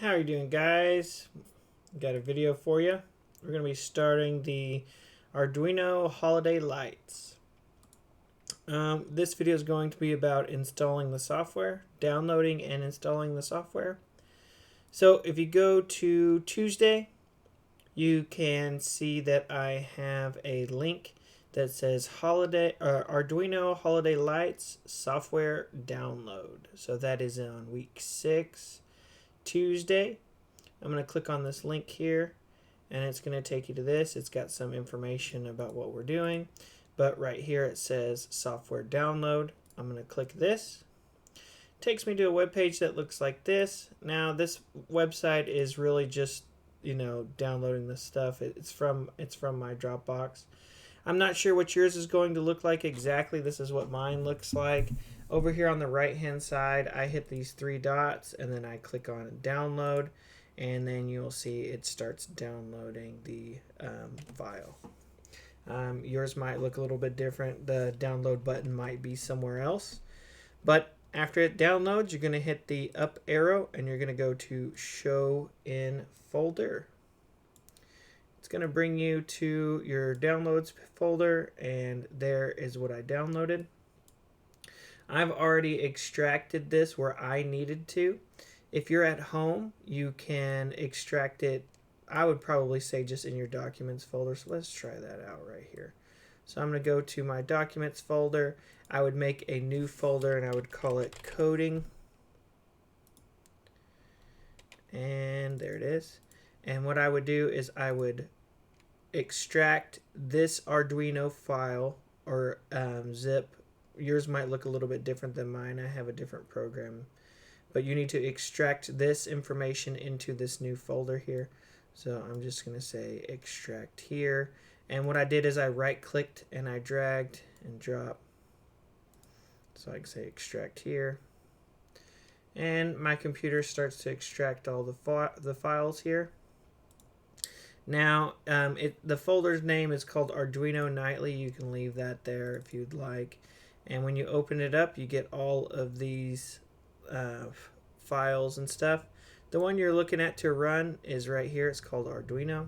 How are you doing, guys? Got a video for you. We're going to be starting the Arduino holiday lights. This video is going to be about installing the software, downloading and installing the software. So if you go to Tuesday, you can see that I have a link that says Arduino holiday lights software download. So that is on week 6, Tuesday. I'm going to click on this link here and it's going to take you to this. It's got some information about what we're doing, but right here it says software download. I'm going to click this. It takes me to a web page that looks like this. Now this website is really just, downloading this stuff. It's from my Dropbox. I'm not sure what yours is going to look like exactly. This is what mine looks like. Over here on the right hand side, I hit these 3 dots and then I click on download, and then you'll see it starts downloading the file. Yours might look a little bit different. The download button might be somewhere else, but after it downloads, you're going to hit the up arrow and you're going to go to show in folder. It's going to bring you to your downloads folder, and there is what I downloaded. I've already extracted this where I needed to. If you're at home, you can extract it, I would probably say just in your documents folder. So let's try that out right here. So I'm going to go to my documents folder. I would make a new folder and I would call it coding. And there it is. And what I would do is I would extract this Arduino file or zip. Yours might look a little bit different than mine. I have a different program. But you need to extract this information into this new folder here. So I'm just going to say extract here. And what I did is I right clicked and I dragged and dropped. So I can say extract here. And my computer starts to extract all the files here. Now, the folder's name is called Arduino Nightly. You can leave that there if you'd like. And when you open it up, you get all of these files and stuff. The one you're looking at to run is right here. It's called Arduino.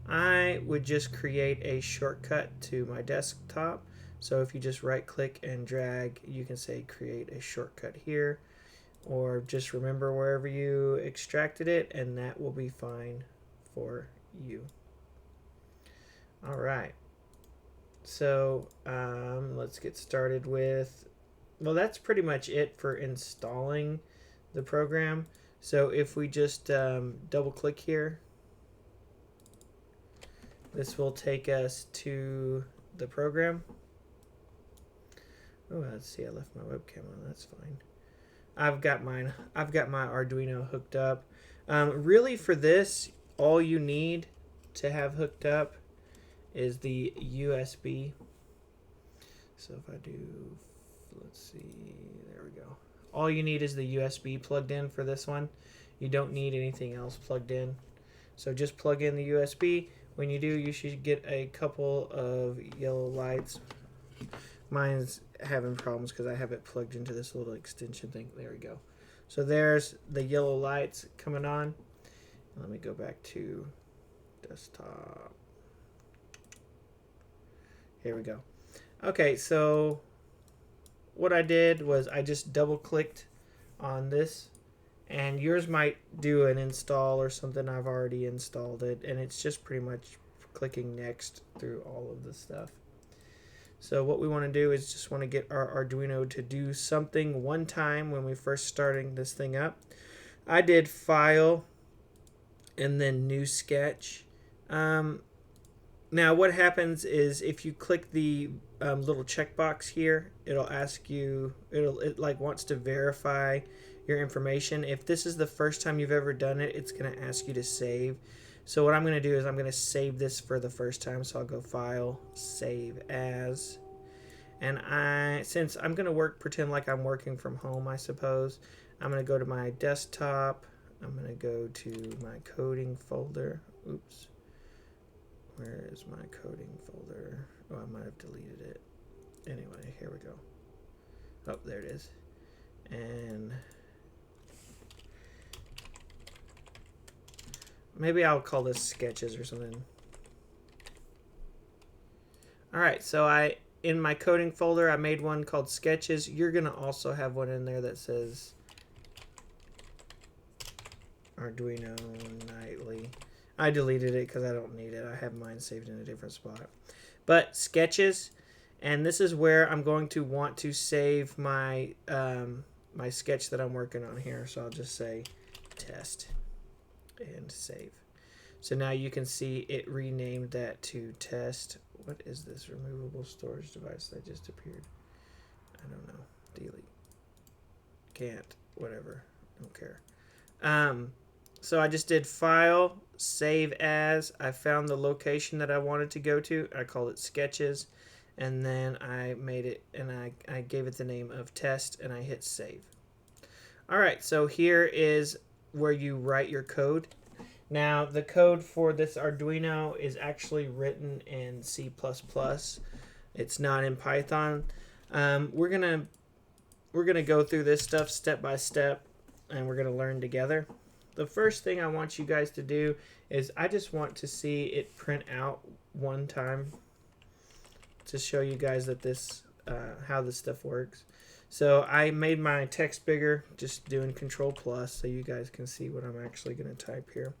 I would just create a shortcut to my desktop. So if you just right click and drag, you can say create a shortcut here, or just remember wherever you extracted it, and that will be fine for you. All right. So let's get started with, well, that's pretty much it for installing the program. So if we just double click here, this will take us to the program. Oh, let's see, I left my webcam on. That's fine. I've got my Arduino hooked up. Really, for this, all you need to have hooked up is the USB. So if I do, let's see, there we go. All you need is the USB plugged in for this one. You don't need anything else plugged in. So just plug in the USB. When you do, you should get a couple of yellow lights. Mine's having problems because I have it plugged into this little extension thing. There we go. So there's the yellow lights coming on. Let me go back to desktop. Here we go. Okay, so what I did was I just double clicked on this, and yours might do an install or something. I've already installed it, and it's just pretty much clicking next through all of the stuff. So what we want to do is just want to get our Arduino to do something one time when we first starting this thing up. I did file and then new sketch. Now what happens is if you click the little checkbox here, it'll ask you, it like wants to verify your information. If this is the first time you've ever done it, it's going to ask you to save. So what I'm going to do is I'm going to save this for the first time. So I'll go File, Save As. And since I'm going to pretend like I'm working from home, I suppose, I'm going to go to my desktop. I'm going to go to my coding folder. Oops. Where is my coding folder? Oh, I might have deleted it. Anyway, here we go. Oh, there it is. And Maybe I'll call this sketches or something. All right, so in my coding folder, I made one called sketches. You're gonna also have one in there that says Arduino nightly. I deleted it because I don't need it. I have mine saved in a different spot. But sketches, and this is where I'm going to want to save my my sketch that I'm working on here. So I'll just say test and save. So now you can see it renamed that to test. What is this removable storage device that just appeared? I don't know. Delete. Can't. Whatever. Don't care. So I just did file, save as. I found the location that I wanted to go to. I called it sketches. And then I made it, and I gave it the name of test, and I hit save. All right, so here is where you write your code. Now, the code for this Arduino is actually written in C++. It's not in Python. We're gonna go through this stuff step by step, and we're gonna learn together. The first thing I want you guys to do is I just want to see it print out one time to show you guys that this how this stuff works. So I made my text bigger, just doing Control plus so you guys can see what I'm actually going to type here.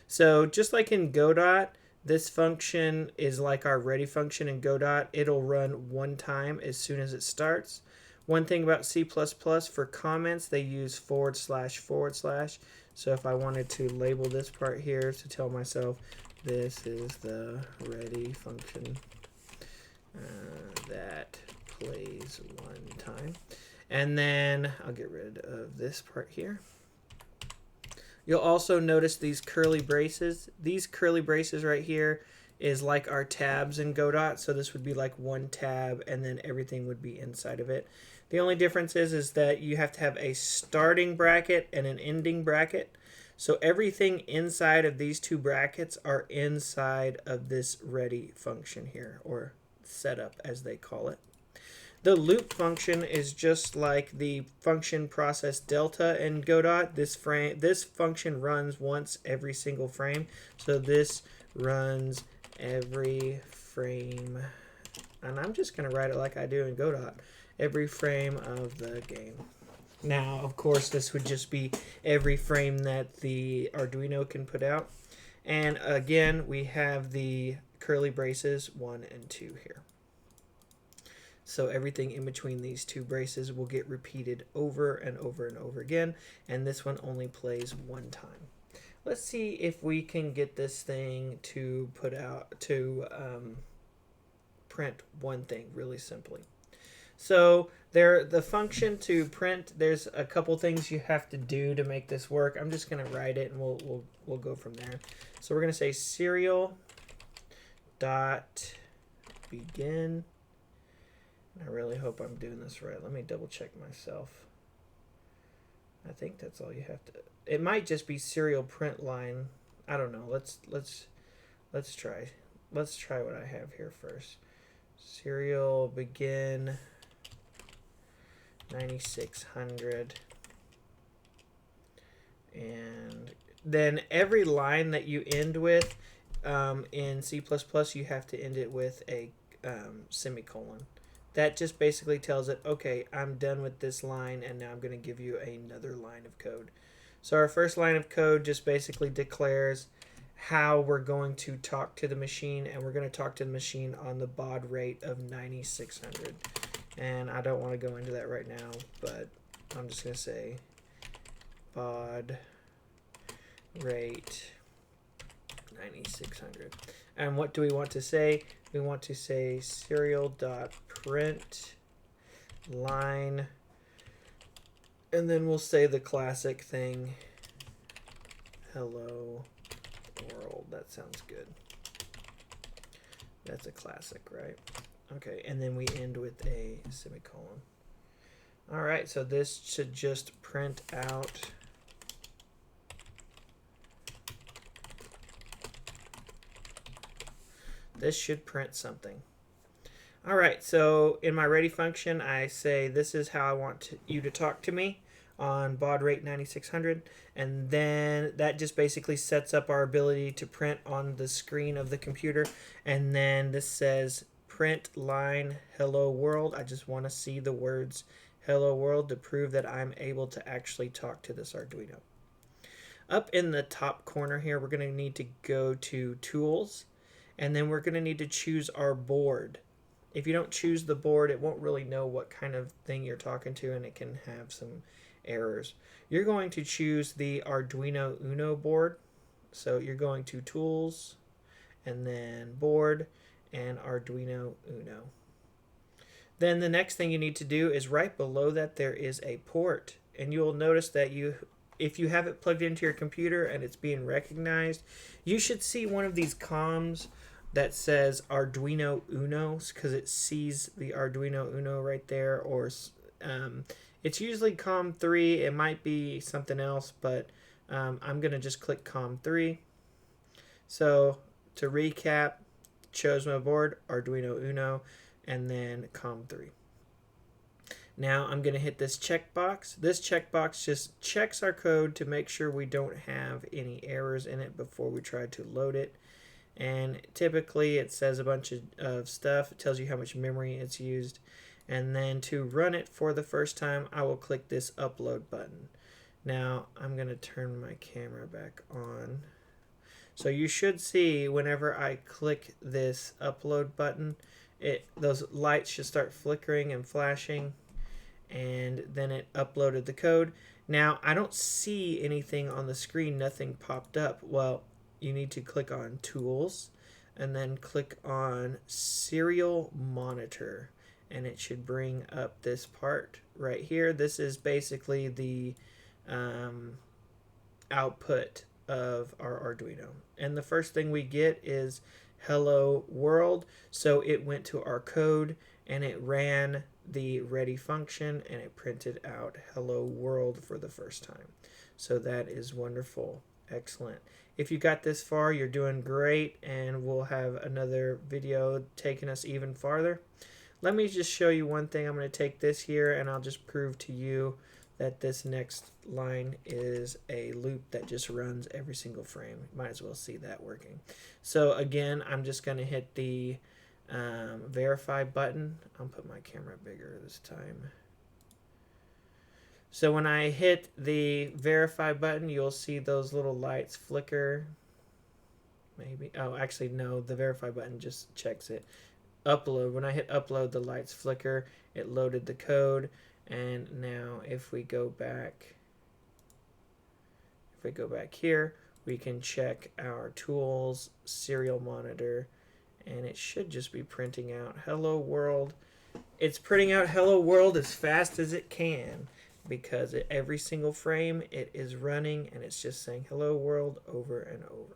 So just like in Godot, this function is like our ready function in Godot. It'll run one time as soon as it starts. One thing about C++, for comments, they use // So if I wanted to label this part here to tell myself this is the ready function that plays one time. And then I'll get rid of this part here. You'll also notice these curly braces. These curly braces right here is like our tabs in Godot. So this would be like one tab and then everything would be inside of it. The only difference is that you have to have a starting bracket and an ending bracket. So everything inside of these two brackets are inside of this ready function here, or setup as they call it. The loop function is just like the function process delta in Godot. This function runs once every single frame. So this runs every frame, and I'm just going to write it like I do in Godot, every frame of the game. Now, of course, this would just be every frame that the Arduino can put out. And again, we have the curly braces 1 and 2 here. So everything in between these two braces will get repeated over and over and over again, and this one only plays one time. Let's see if we can get this thing to print one thing really simply. So the function to print, there's a couple things you have to do to make this work. I'm just going to write it, and we'll go from there. So we're going to say serial dot begin. I really hope I'm doing this right. Let me double check myself. I think that's all you have to. It might just be serial print line. I don't know. Let's try. Let's try what I have here first. Serial begin 9600, and then every line that you end with in C++, you have to end it with a semicolon. That just basically tells it, okay, I'm done with this line, and now I'm going to give you another line of code. So our first line of code just basically declares how we're going to talk to the machine, and we're going to talk to the machine on the baud rate of 9600. And I don't want to go into that right now, but I'm just going to say baud rate 9600. And what do we want to say? We want to say serial.print line, and then we'll say the classic thing, hello world. That sounds good. That's a classic, right? Okay, and then we end with a semicolon. All right, so this should just print out this should print something. All right, so in my ready function, I say this is how I want you to talk to me. on baud rate 9600, and then that just basically sets up our ability to print on the screen of the computer. And then this says print line hello world. I just want to see the words hello world to prove that I'm able to actually talk to this Arduino. Up in the top corner here, we're going to need to go to tools, and then we're going to need to choose our board. If you don't choose the board, it won't really know what kind of thing you're talking to, and it can have some errors. You're going to choose the Arduino Uno board. So you're going to tools, and then board, and Arduino Uno. Then the next thing you need to do is right below that there is a port, and you'll notice that if you have it plugged into your computer and it's being recognized, you should see one of these comms that says Arduino Uno, because it sees the Arduino Uno right there, or it's usually COM 3. It might be something else, but I'm going to just click COM 3. So to recap, chose my board, Arduino Uno, and then COM 3. Now I'm going to hit this checkbox. This checkbox just checks our code to make sure we don't have any errors in it before we try to load it. And typically it says a bunch of stuff. It tells you how much memory it's used. And then to run it for the first time, I will click this upload button. Now I'm going to turn my camera back on. So you should see whenever I click this upload button, those lights should start flickering and flashing, and then it uploaded the code. Now I don't see anything on the screen, nothing popped up. Well, you need to click on tools and then click on serial monitor, and it should bring up this part right here. This is basically the output of our Arduino, and the first thing we get is hello world. So it went to our code and it ran the ready function and it printed out hello world for the first time. So that is wonderful. Excellent. If you got this far, you're doing great, and we'll have another video taking us even farther. Let me just show you one thing. I'm going to take this here and I'll just prove to you that this next line is a loop that just runs every single frame. Might as well see that working. So again, I'm just going to hit the verify button. I'll put my camera bigger this time. So when I hit the verify button, you'll see those little lights flicker. Maybe. Oh, actually, no. The verify button just checks it. Upload. When I hit upload, the lights flicker. It loaded the code. And now if we go back, here, we can check our tools, serial monitor, and it should just be printing out hello world. It's printing out hello world as fast as it can, because every single frame it is running and it's just saying hello world over and over.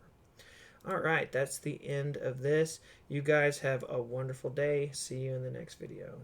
All right, that's the end of this. You guys have a wonderful day. See you in the next video.